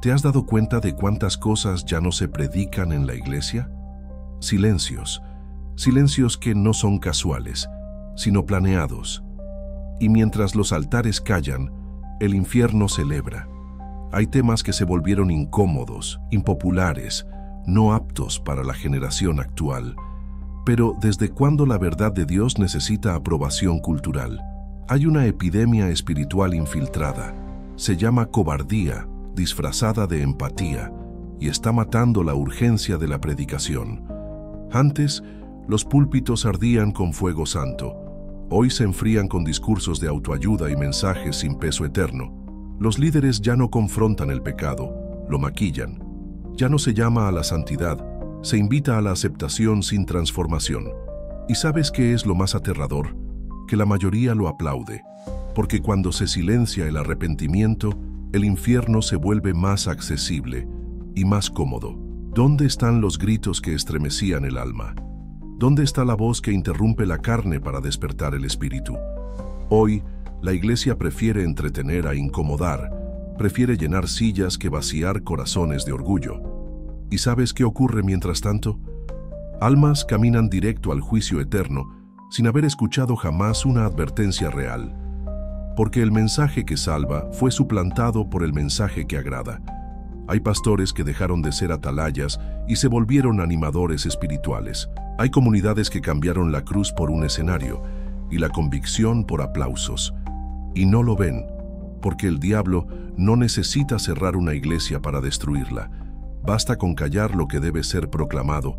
¿Te has dado cuenta de cuántas cosas ya no se predican en la iglesia? Silencios, silencios que no son casuales, sino planeados. Y mientras los altares callan, el infierno celebra. Hay temas que se volvieron incómodos, impopulares, no aptos para la generación actual. Pero ¿desde cuándo la verdad de Dios necesita aprobación cultural? Hay una epidemia espiritual infiltrada. Se llama cobardía, disfrazada de empatía, y está matando la urgencia de la predicación. Antes, los púlpitos ardían con fuego santo. Hoy se enfrían con discursos de autoayuda y mensajes sin peso eterno. Los líderes ya no confrontan el pecado, lo maquillan. Ya no se llama a la santidad, se invita a la aceptación sin transformación. ¿Y sabes qué es lo más aterrador? Que la mayoría lo aplaude, porque cuando se silencia el arrepentimiento, el infierno se vuelve más accesible y más cómodo. ¿Dónde están los gritos que estremecían el alma? ¿Dónde está la voz que interrumpe la carne para despertar el espíritu? Hoy, la iglesia prefiere entretener a incomodar, prefiere llenar sillas que vaciar corazones de orgullo. ¿Y sabes qué ocurre mientras tanto? Almas caminan directo al juicio eterno sin haber escuchado jamás una advertencia real, porque el mensaje que salva fue suplantado por el mensaje que agrada. Hay pastores que dejaron de ser atalayas y se volvieron animadores espirituales. Hay comunidades que cambiaron la cruz por un escenario y la convicción por aplausos. Y no lo ven, porque el diablo no necesita cerrar una iglesia para destruirla. Basta con callar lo que debe ser proclamado.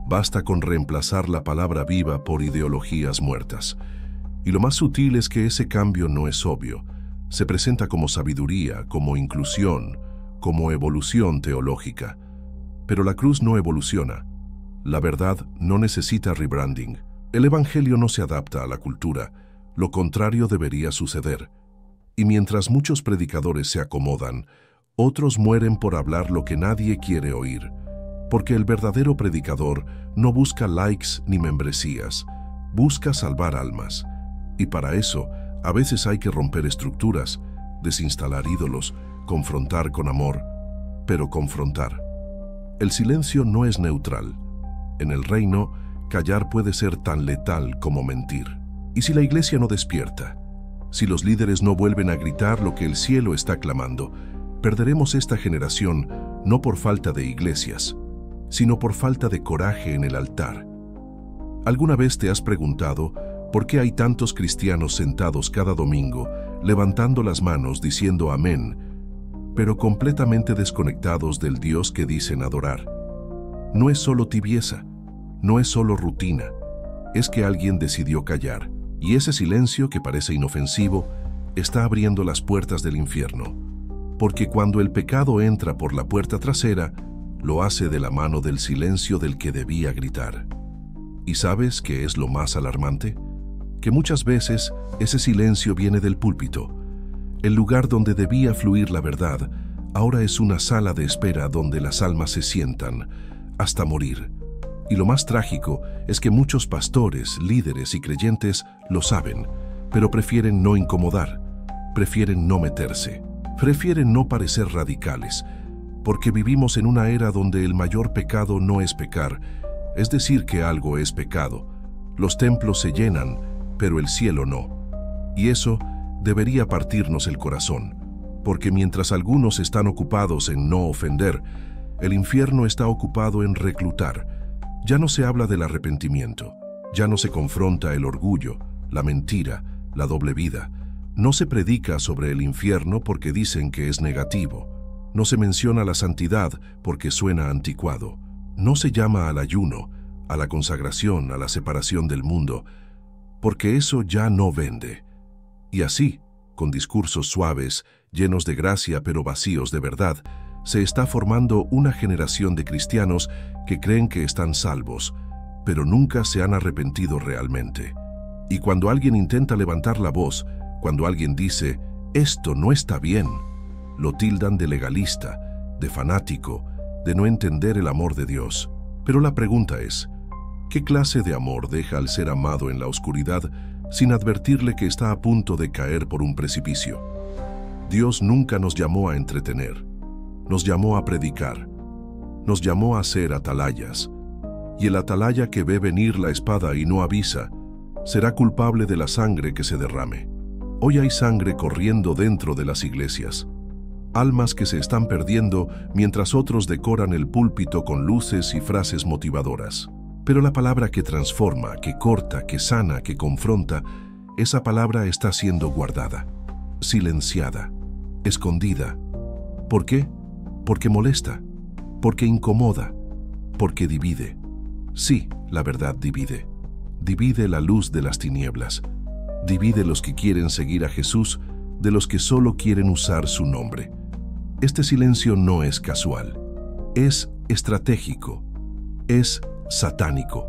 Basta con reemplazar la palabra viva por ideologías muertas. Y lo más sutil es que ese cambio no es obvio. Se presenta como sabiduría, como inclusión, como evolución teológica. Pero la cruz no evoluciona. La verdad no necesita rebranding. El evangelio no se adapta a la cultura. Lo contrario debería suceder. Y mientras muchos predicadores se acomodan, otros mueren por hablar lo que nadie quiere oír. Porque el verdadero predicador no busca likes ni membresías. Busca salvar almas. Y para eso, a veces hay que romper estructuras, desinstalar ídolos, confrontar con amor, pero confrontar. El silencio no es neutral. En el reino, callar puede ser tan letal como mentir. ¿Y si la iglesia no despierta? Si los líderes no vuelven a gritar lo que el cielo está clamando, perderemos esta generación no por falta de iglesias, sino por falta de coraje en el altar. ¿Alguna vez te has preguntado por qué hay tantos cristianos sentados cada domingo, levantando las manos diciendo amén, pero completamente desconectados del Dios que dicen adorar? No es solo tibieza, no es solo rutina, es que alguien decidió callar, y ese silencio que parece inofensivo está abriendo las puertas del infierno, porque cuando el pecado entra por la puerta trasera, lo hace de la mano del silencio del que debía gritar. ¿Y sabes qué es lo más alarmante? Que muchas veces ese silencio viene del púlpito. El lugar donde debía fluir la verdad ahora es una sala de espera donde las almas se sientan hasta morir. Y lo más trágico es que muchos pastores, líderes y creyentes lo saben, pero prefieren no incomodar, prefieren no meterse, prefieren no parecer radicales, porque vivimos en una era donde el mayor pecado no es pecar, es decir que algo es pecado. Los templos se llenan, pero el cielo no. Y eso debería partirnos el corazón, porque mientras algunos están ocupados en no ofender, el infierno está ocupado en reclutar. Ya no se habla del arrepentimiento, ya no se confronta el orgullo, la mentira, la doble vida. No se predica sobre el infierno porque dicen que es negativo. No se menciona la santidad porque suena anticuado. No se llama al ayuno, a la consagración, a la separación del mundo, porque eso ya no vende. Y así, con discursos suaves, llenos de gracia pero vacíos de verdad, se está formando una generación de cristianos que creen que están salvos, pero nunca se han arrepentido realmente. Y cuando alguien intenta levantar la voz, cuando alguien dice, esto no está bien, lo tildan de legalista, de fanático, de no entender el amor de Dios. Pero la pregunta es, ¿qué clase de amor deja al ser amado en la oscuridad sin advertirle que está a punto de caer por un precipicio? Dios nunca nos llamó a entretener. nos llamó a predicar, nos llamó a ser atalayas, y el atalaya que ve venir la espada y no avisa, será culpable de la sangre que se derrame. Hoy hay sangre corriendo dentro de las iglesias, almas que se están perdiendo mientras otros decoran el púlpito con luces y frases motivadoras. Pero la palabra que transforma, que corta, que sana, que confronta, esa palabra está siendo guardada, silenciada, escondida. ¿Por qué? Porque molesta, porque incomoda, porque divide. Sí, la verdad divide. Divide la luz de las tinieblas. Divide los que quieren seguir a Jesús de los que solo quieren usar su nombre. Este silencio no es casual, es estratégico, es satánico,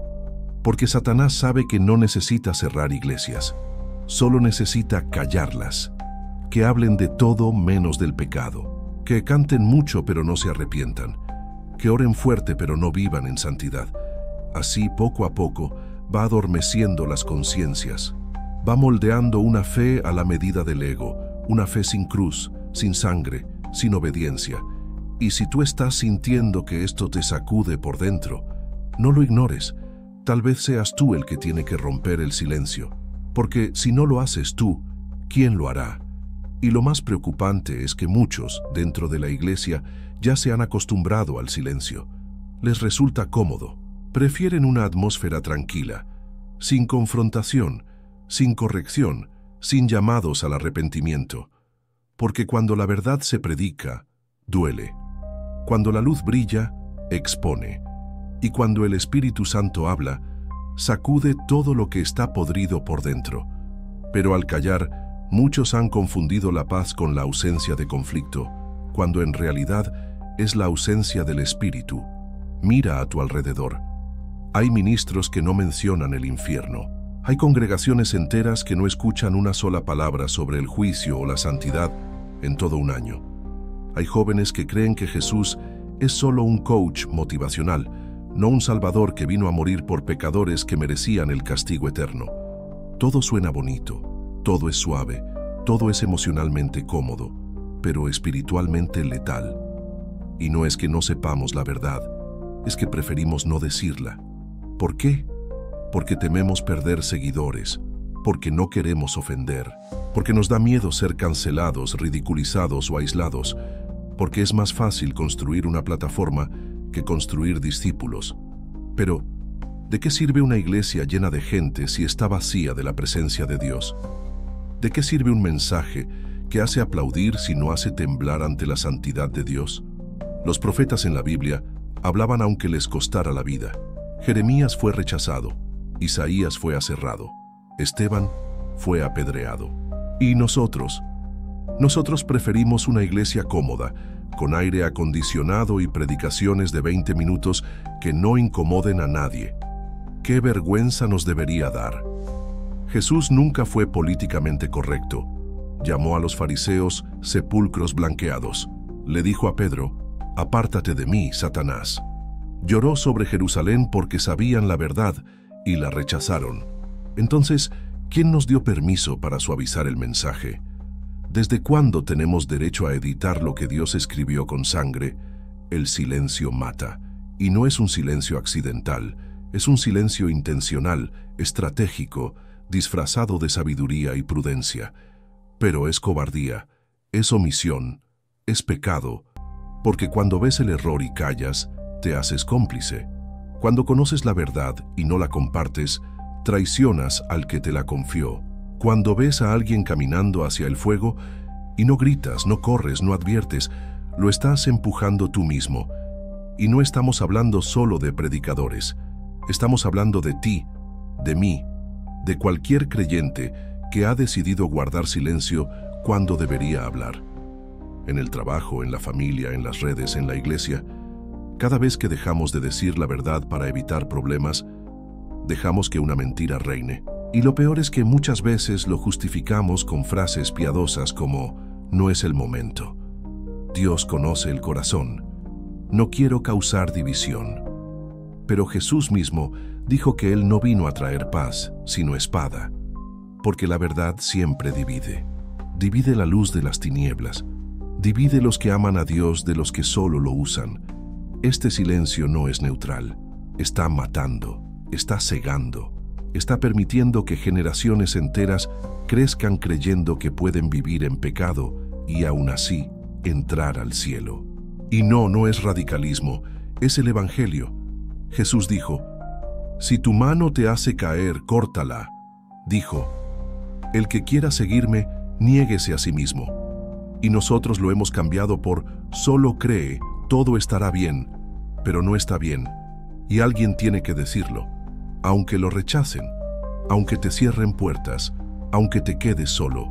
porque Satanás sabe que no necesita cerrar iglesias, solo necesita callarlas, que hablen de todo menos del pecado, que canten mucho pero no se arrepientan, que oren fuerte pero no vivan en santidad. Así, poco a poco, va adormeciendo las conciencias, va moldeando una fe a la medida del ego, una fe sin cruz, sin sangre, sin obediencia. Y si tú estás sintiendo que esto te sacude por dentro, no lo ignores. Tal vez seas tú el que tiene que romper el silencio, porque si no lo haces tú, ¿quién lo hará? Y lo más preocupante es que muchos, dentro de la iglesia, ya se han acostumbrado al silencio. Les resulta cómodo. Prefieren una atmósfera tranquila, sin confrontación, sin corrección, sin llamados al arrepentimiento. Porque cuando la verdad se predica, duele. Cuando la luz brilla, expone. Y cuando el Espíritu Santo habla, sacude todo lo que está podrido por dentro. Pero al callar, muchos han confundido la paz con la ausencia de conflicto, cuando en realidad es la ausencia del Espíritu. Mira a tu alrededor. Hay ministros que no mencionan el infierno. Hay congregaciones enteras que no escuchan una sola palabra sobre el juicio o la santidad en todo un año. Hay jóvenes que creen que Jesús es solo un coach motivacional, no un salvador que vino a morir por pecadores que merecían el castigo eterno. Todo suena bonito, todo es suave, todo es emocionalmente cómodo, pero espiritualmente letal. Y no es que no sepamos la verdad, es que preferimos no decirla. ¿Por qué? Porque tememos perder seguidores, porque no queremos ofender, porque nos da miedo ser cancelados, ridiculizados o aislados, porque es más fácil construir una plataforma que construir discípulos. Pero, ¿de qué sirve una iglesia llena de gente si está vacía de la presencia de Dios? ¿De qué sirve un mensaje que hace aplaudir si no hace temblar ante la santidad de Dios? Los profetas en la Biblia hablaban aunque les costara la vida. Jeremías fue rechazado, Isaías fue aserrado, Esteban fue apedreado. ¿Y nosotros? Nosotros preferimos una iglesia cómoda, con aire acondicionado y predicaciones de 20 minutos que no incomoden a nadie. ¡Qué vergüenza nos debería dar! Jesús nunca fue políticamente correcto. Llamó a los fariseos sepulcros blanqueados. Le dijo a Pedro, «Apártate de mí, Satanás». Lloró sobre Jerusalén porque sabían la verdad y la rechazaron. Entonces, ¿quién nos dio permiso para suavizar el mensaje? ¿Desde cuándo tenemos derecho a editar lo que Dios escribió con sangre? El silencio mata. Y no es un silencio accidental, es un silencio intencional, estratégico, disfrazado de sabiduría y prudencia. Pero es cobardía, es omisión, es pecado, porque cuando ves el error y callas, te haces cómplice. Cuando conoces la verdad y no la compartes, traicionas al que te la confió. Cuando ves a alguien caminando hacia el fuego y no gritas, no corres, no adviertes, lo estás empujando tú mismo. Y no estamos hablando solo de predicadores, estamos hablando de ti, de mí, de cualquier creyente que ha decidido guardar silencio cuando debería hablar. En el trabajo, en la familia, en las redes, en la iglesia, cada vez que dejamos de decir la verdad para evitar problemas, dejamos que una mentira reine. Y lo peor es que muchas veces lo justificamos con frases piadosas como «no es el momento», «Dios conoce el corazón», «no quiero causar división». Pero Jesús mismo dijo que Él no vino a traer paz, sino espada, porque la verdad siempre divide. Divide la luz de las tinieblas, Divide los que aman a Dios de los que solo lo usan. Este silencio no es neutral. Está matando, está cegando, está permitiendo que generaciones enteras crezcan creyendo que pueden vivir en pecado y aún así entrar al cielo. Y no es radicalismo, es el Evangelio. Jesús dijo, «Si tu mano te hace caer, córtala». Dijo, «El que quiera seguirme, niéguese a sí mismo». Y nosotros lo hemos cambiado por «solo cree, todo estará bien», pero no está bien. Y alguien tiene que decirlo, aunque lo rechacen, aunque te cierren puertas, aunque te quedes solo.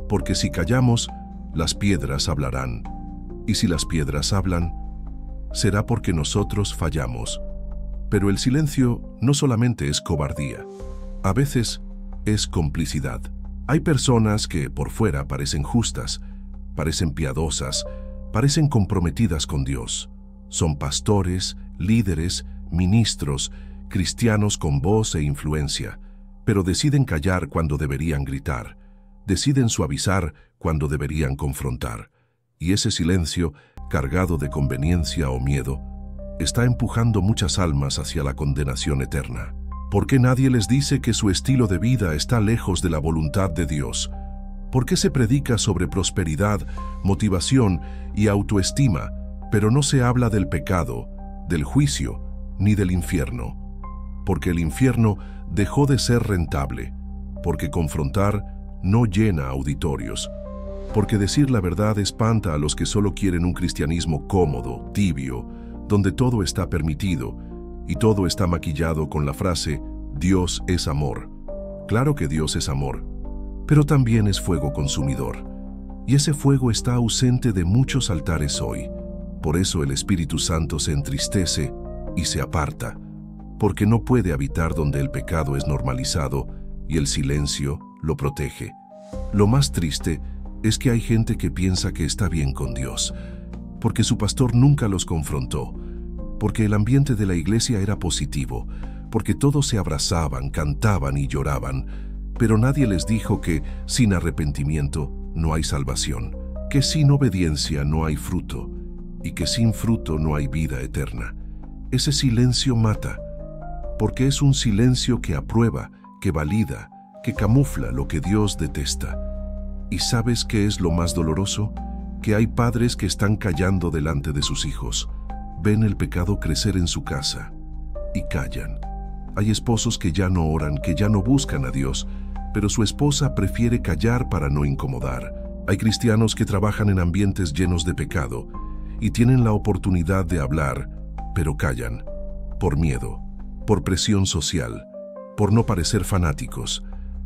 Porque si callamos, las piedras hablarán. Y si las piedras hablan, será porque nosotros fallamos. Pero el silencio no solamente es cobardía, a veces es complicidad. Hay personas que por fuera parecen justas, parecen piadosas, parecen comprometidas con Dios. Son pastores, líderes, ministros, cristianos con voz e influencia, pero deciden callar cuando deberían gritar, deciden suavizar cuando deberían confrontar. Y ese silencio, cargado de conveniencia o miedo, está empujando muchas almas hacia la condenación eterna. ¿Por qué nadie les dice que su estilo de vida está lejos de la voluntad de Dios? ¿Por qué se predica sobre prosperidad, motivación y autoestima, pero no se habla del pecado, del juicio, ni del infierno? Porque el infierno dejó de ser rentable, porque confrontar no llena auditorios, porque decir la verdad espanta a los que solo quieren un cristianismo cómodo, tibio, donde todo está permitido y todo está maquillado con la frase «Dios es amor». Claro que Dios es amor, pero también es fuego consumidor, y ese fuego está ausente de muchos altares hoy. Por eso el Espíritu Santo se entristece y se aparta, porque no puede habitar donde el pecado es normalizado y el silencio lo protege. Lo más triste es que hay gente que piensa que está bien con Dios, porque su pastor nunca los confrontó, porque el ambiente de la iglesia era positivo, porque todos se abrazaban, cantaban y lloraban, pero nadie les dijo que sin arrepentimiento no hay salvación, que sin obediencia no hay fruto, y que sin fruto no hay vida eterna. Ese silencio mata, porque es un silencio que aprueba, que valida, que camufla lo que Dios detesta. ¿Y sabes qué es lo más doloroso? Que hay padres que están callando delante de sus hijos. Ven el pecado crecer en su casa y callan. Hay esposos que ya no oran, que ya no buscan a Dios, pero su esposa prefiere callar para no incomodar. Hay cristianos que trabajan en ambientes llenos de pecado y tienen la oportunidad de hablar, pero callan, por miedo, por presión social, por no parecer fanáticos.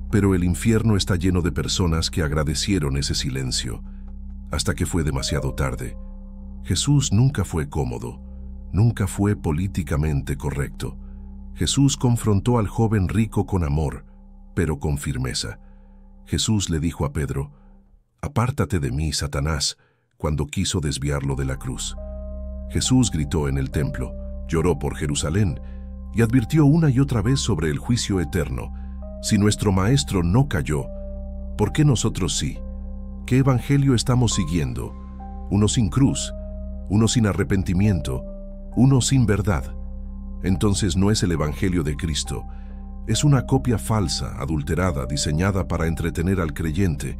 Pero el infierno está lleno de personas que agradecieron ese silencio, hasta que fue demasiado tarde. Jesús nunca fue cómodo, nunca fue políticamente correcto. Jesús confrontó al joven rico con amor, pero con firmeza. Jesús le dijo a Pedro, «Apártate de mí, Satanás», cuando quiso desviarlo de la cruz. Jesús gritó en el templo, lloró por Jerusalén y advirtió una y otra vez sobre el juicio eterno. Si nuestro Maestro no cayó, ¿por qué nosotros sí? ¿Qué evangelio estamos siguiendo? Uno sin cruz, uno sin arrepentimiento, uno sin verdad. Entonces no es el evangelio de Cristo. Es una copia falsa, adulterada, diseñada para entretener al creyente,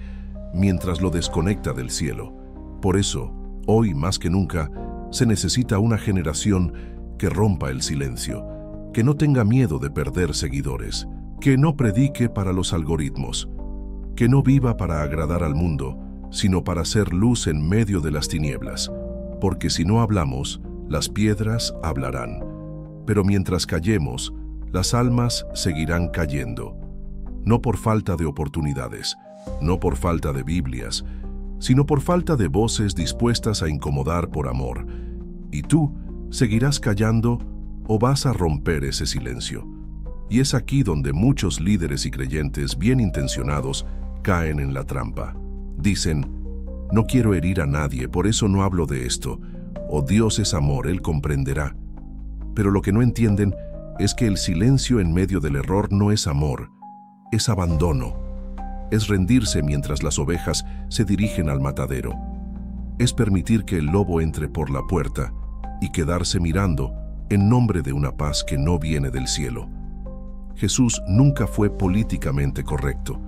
mientras lo desconecta del cielo. Por eso, hoy más que nunca, se necesita una generación que rompa el silencio, que no tenga miedo de perder seguidores, que no predique para los algoritmos, que no viva para agradar al mundo, sino para ser luz en medio de las tinieblas. Porque si no hablamos, las piedras hablarán. Pero mientras callemos, las almas seguirán cayendo. No por falta de oportunidades, no por falta de Biblias, sino por falta de voces dispuestas a incomodar por amor. Y tú seguirás callando o vas a romper ese silencio. Y es aquí donde muchos líderes y creyentes bien intencionados caen en la trampa. Dicen, no quiero herir a nadie, por eso no hablo de esto. O Dios es amor, Él comprenderá. Pero lo que no entienden es que el silencio en medio del error no es amor, es abandono. Es rendirse mientras las ovejas se dirigen al matadero. es permitir que el lobo entre por la puerta y quedarse mirando en nombre de una paz que no viene del cielo. Jesús nunca fue políticamente correcto.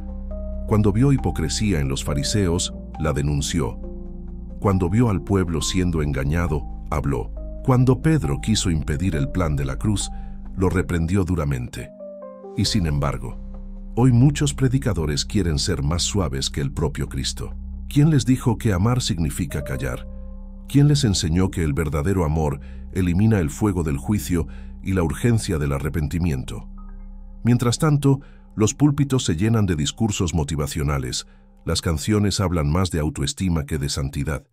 Cuando vio hipocresía en los fariseos, la denunció. Cuando vio al pueblo siendo engañado, habló. Cuando Pedro quiso impedir el plan de la cruz, lo reprendió duramente. Y sin embargo, hoy muchos predicadores quieren ser más suaves que el propio Cristo. ¿Quién les dijo que amar significa callar? ¿Quién les enseñó que el verdadero amor elimina el fuego del juicio y la urgencia del arrepentimiento? Mientras tanto, los púlpitos se llenan de discursos motivacionales, las canciones hablan más de autoestima que de santidad,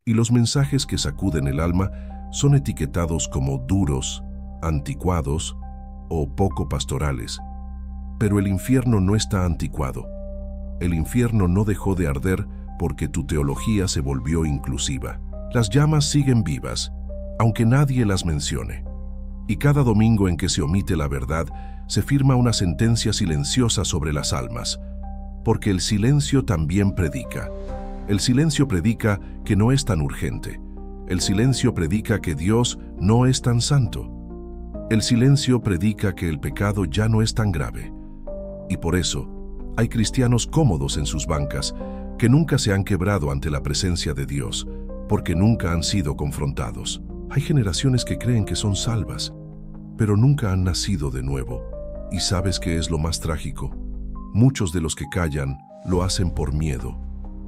y los mensajes que sacuden el alma son etiquetados como duros, anticuados o poco pastorales. Pero el infierno no está anticuado. El infierno no dejó de arder porque tu teología se volvió inclusiva. Las llamas siguen vivas, aunque nadie las mencione. Y cada domingo en que se omite la verdad, se firma una sentencia silenciosa sobre las almas, porque el silencio también predica. El silencio predica que no es tan urgente. El silencio predica que Dios no es tan santo. El silencio predica que el pecado ya no es tan grave. Y por eso, hay cristianos cómodos en sus bancas que nunca se han quebrado ante la presencia de Dios, porque nunca han sido confrontados. Hay generaciones que creen que son salvas, pero nunca han nacido de nuevo. ¿Y sabes qué es lo más trágico? Muchos de los que callan lo hacen por miedo.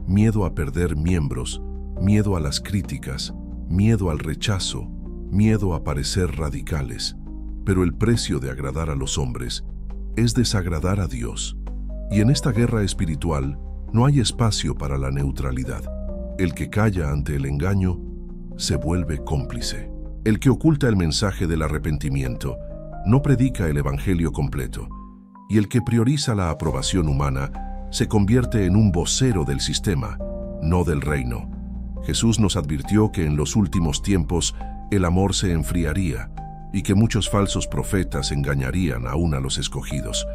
Miedo a perder miembros, miedo a las críticas, miedo al rechazo, miedo a parecer radicales. Pero el precio de agradar a los hombres es desagradar a Dios. Y en esta guerra espiritual no hay espacio para la neutralidad. El que calla ante el engaño se vuelve cómplice. El que oculta el mensaje del arrepentimiento no predica el evangelio completo. Y el que prioriza la aprobación humana se convierte en un vocero del sistema, no del reino. Jesús nos advirtió que en los últimos tiempos el amor se enfriaría y que muchos falsos profetas engañarían aún a los escogidos.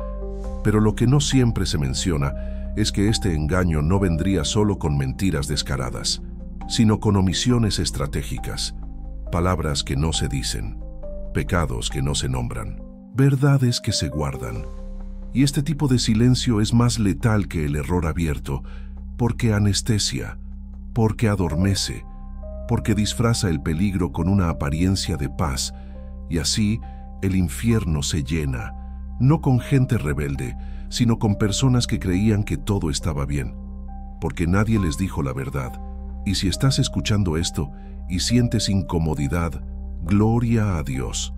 Pero lo que no siempre se menciona es que este engaño no vendría solo con mentiras descaradas, sino con omisiones estratégicas, palabras que no se dicen, pecados que no se nombran, verdades que se guardan. Y este tipo de silencio es más letal que el error abierto, porque anestesia, porque adormece, porque disfraza el peligro con una apariencia de paz, y así el infierno se llena, no con gente rebelde, sino con personas que creían que todo estaba bien, porque nadie les dijo la verdad. Y si estás escuchando esto y sientes incomodidad, gloria a Dios,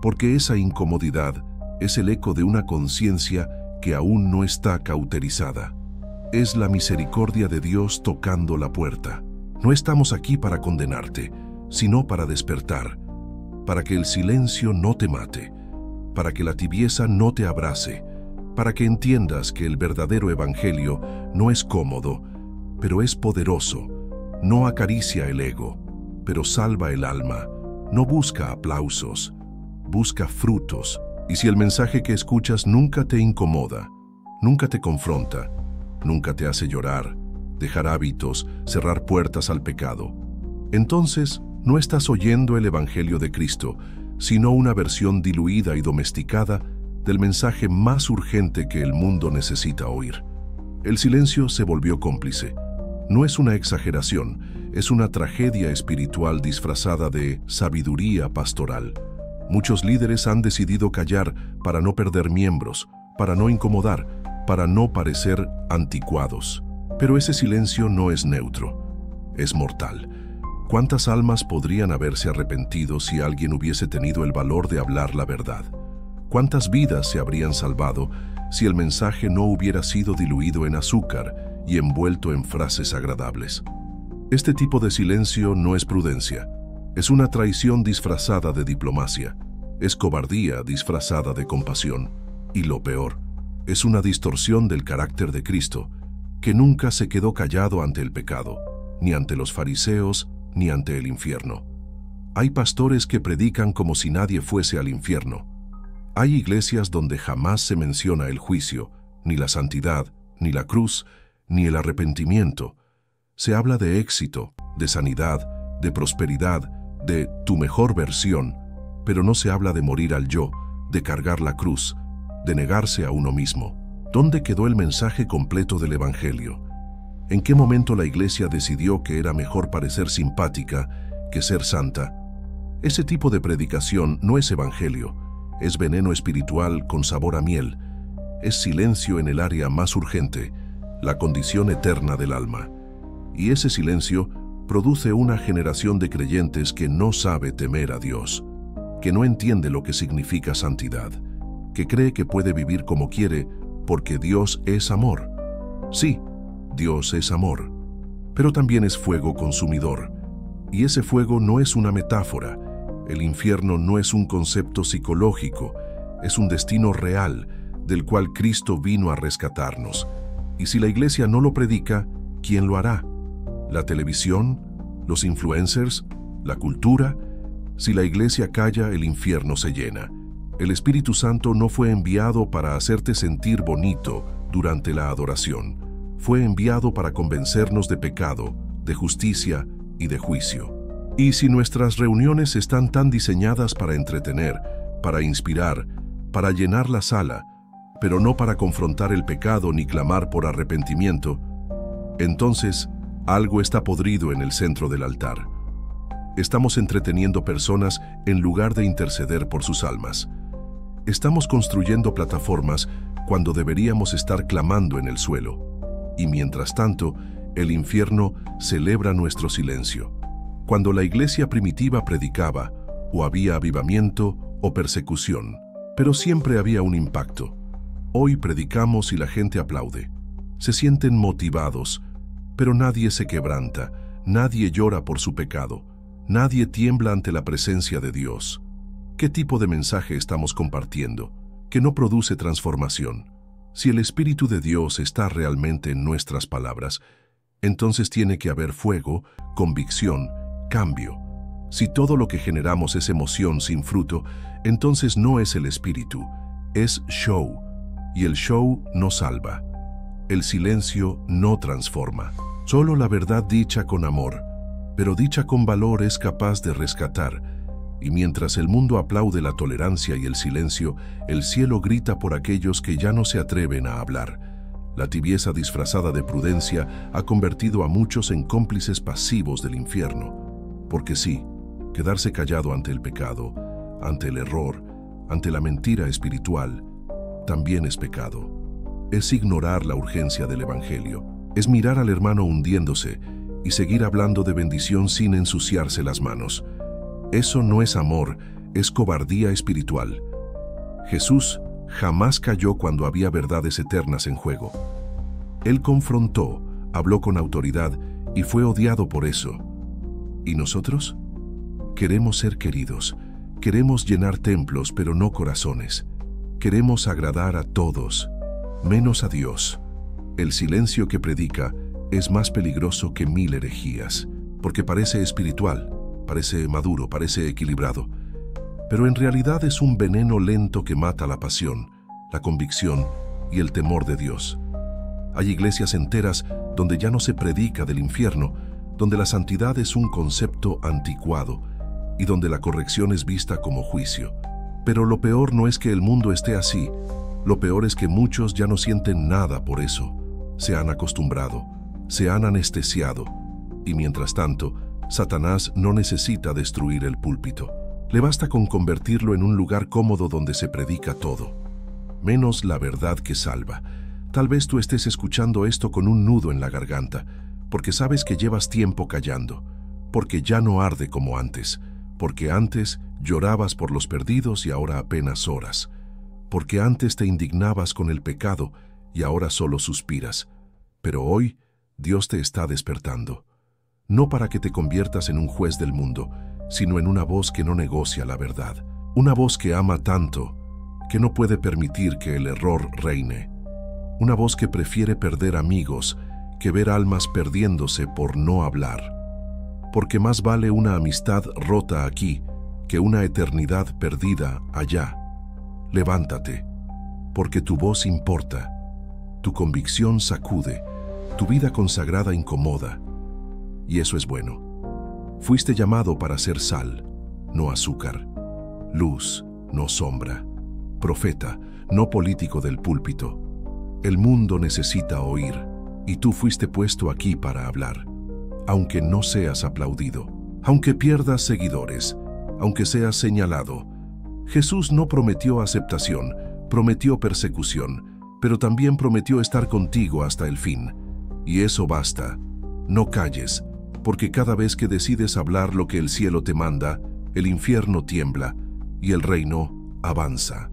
porque esa incomodidad es el eco de una conciencia que aún no está cauterizada. Es la misericordia de Dios tocando la puerta. No estamos aquí para condenarte, sino para despertar, para que el silencio no te mate, para que la tibieza no te abrace, para que entiendas que el verdadero evangelio no es cómodo, pero es poderoso, no acaricia el ego, pero salva el alma, no busca aplausos, busca frutos. Y si el mensaje que escuchas nunca te incomoda, nunca te confronta, nunca te hace llorar, dejar hábitos, cerrar puertas al pecado, entonces no estás oyendo el Evangelio de Cristo, sino una versión diluida y domesticada del mensaje más urgente que el mundo necesita oír. El silencio se volvió cómplice. No es una exageración, es una tragedia espiritual disfrazada de sabiduría pastoral. Muchos líderes han decidido callar para no perder miembros, para no incomodar, para no parecer anticuados. Pero ese silencio no es neutro, es mortal. ¿Cuántas almas podrían haberse arrepentido si alguien hubiese tenido el valor de hablar la verdad? ¿Cuántas vidas se habrían salvado si el mensaje no hubiera sido diluido en azúcar y envuelto en frases agradables? Este tipo de silencio no es prudencia. Es una traición disfrazada de diplomacia, es cobardía disfrazada de compasión, y lo peor, es una distorsión del carácter de Cristo, que nunca se quedó callado ante el pecado, ni ante los fariseos, ni ante el infierno. Hay pastores que predican como si nadie fuese al infierno. Hay iglesias donde jamás se menciona el juicio, ni la santidad, ni la cruz, ni el arrepentimiento. Se habla de éxito, de sanidad, de prosperidad, de tu mejor versión, pero no se habla de morir al yo, de cargar la cruz, de negarse a uno mismo. ¿Dónde quedó el mensaje completo del Evangelio? ¿En qué momento la Iglesia decidió que era mejor parecer simpática que ser santa? Ese tipo de predicación no es Evangelio, es veneno espiritual con sabor a miel, es silencio en el área más urgente, la condición eterna del alma. Y ese silencio produce una generación de creyentes que no sabe temer a Dios, que no entiende lo que significa santidad, que cree que puede vivir como quiere porque Dios es amor. Sí, Dios es amor, pero también es fuego consumidor. Y ese fuego no es una metáfora. El infierno no es un concepto psicológico, es un destino real del cual Cristo vino a rescatarnos. Y si la Iglesia no lo predica, ¿quién lo hará? ¿La televisión? ¿Los influencers? ¿La cultura? Si la Iglesia calla, el infierno se llena. El Espíritu Santo no fue enviado para hacerte sentir bonito durante la adoración. Fue enviado para convencernos de pecado, de justicia y de juicio. Y si nuestras reuniones están tan diseñadas para entretener, para inspirar, para llenar la sala, pero no para confrontar el pecado ni clamar por arrepentimiento, entonces algo está podrido en el centro del altar. Estamos entreteniendo personas en lugar de interceder por sus almas. Estamos construyendo plataformas cuando deberíamos estar clamando en el suelo. Y mientras tanto, el infierno celebra nuestro silencio. Cuando la iglesia primitiva predicaba, o había avivamiento o persecución, pero siempre había un impacto. Hoy predicamos y la gente aplaude. Se sienten motivados, pero nadie se quebranta, nadie llora por su pecado, nadie tiembla ante la presencia de Dios. ¿Qué tipo de mensaje estamos compartiendo que no produce transformación? Si el Espíritu de Dios está realmente en nuestras palabras, entonces tiene que haber fuego, convicción, cambio. Si todo lo que generamos es emoción sin fruto, entonces no es el Espíritu, es show. Y el show no salva. El silencio no transforma. Solo la verdad dicha con amor, pero dicha con valor es capaz de rescatar. Y mientras el mundo aplaude la tolerancia y el silencio, el cielo grita por aquellos que ya no se atreven a hablar. La tibieza disfrazada de prudencia ha convertido a muchos en cómplices pasivos del infierno. Porque sí, quedarse callado ante el pecado, ante el error, ante la mentira espiritual, también es pecado. Es ignorar la urgencia del Evangelio. Es mirar al hermano hundiéndose y seguir hablando de bendición sin ensuciarse las manos. Eso no es amor, es cobardía espiritual. Jesús jamás cayó cuando había verdades eternas en juego. Él confrontó, habló con autoridad y fue odiado por eso. ¿Y nosotros? Queremos ser queridos, queremos llenar templos pero no corazones. Queremos agradar a todos, menos a Dios. El silencio que predica es más peligroso que 1000 herejías, porque parece espiritual, parece maduro, parece equilibrado, pero en realidad es un veneno lento que mata la pasión, la convicción y el temor de Dios. Hay iglesias enteras donde ya no se predica del infierno, donde la santidad es un concepto anticuado y donde la corrección es vista como juicio. Pero lo peor no es que el mundo esté así, lo peor es que muchos ya no sienten nada por eso. Se han acostumbrado, se han anestesiado, y mientras tanto, Satanás no necesita destruir el púlpito. Le basta con convertirlo en un lugar cómodo donde se predica todo, menos la verdad que salva. Tal vez tú estés escuchando esto con un nudo en la garganta, porque sabes que llevas tiempo callando, porque ya no arde como antes, porque antes llorabas por los perdidos y ahora apenas oras, porque antes te indignabas con el pecado y ahora solo suspiras. Pero hoy Dios te está despertando, no para que te conviertas en un juez del mundo, sino en una voz que no negocia la verdad, una voz que ama tanto que no puede permitir que el error reine, una voz que prefiere perder amigos que ver almas perdiéndose por no hablar, porque más vale una amistad rota aquí que una eternidad perdida allá. Levántate, porque tu voz importa, tu convicción sacude, tu vida consagrada incomoda. y eso es bueno. Fuiste llamado para ser sal, no azúcar, luz, no sombra, profeta, no político del púlpito. El mundo necesita oír, y tú fuiste puesto aquí para hablar, aunque no seas aplaudido, aunque pierdas seguidores, aunque seas señalado. Jesús no prometió aceptación, prometió persecución, pero también prometió estar contigo hasta el fin. Y eso basta. No calles, porque cada vez que decides hablar lo que el cielo te manda, el infierno tiembla y el reino avanza.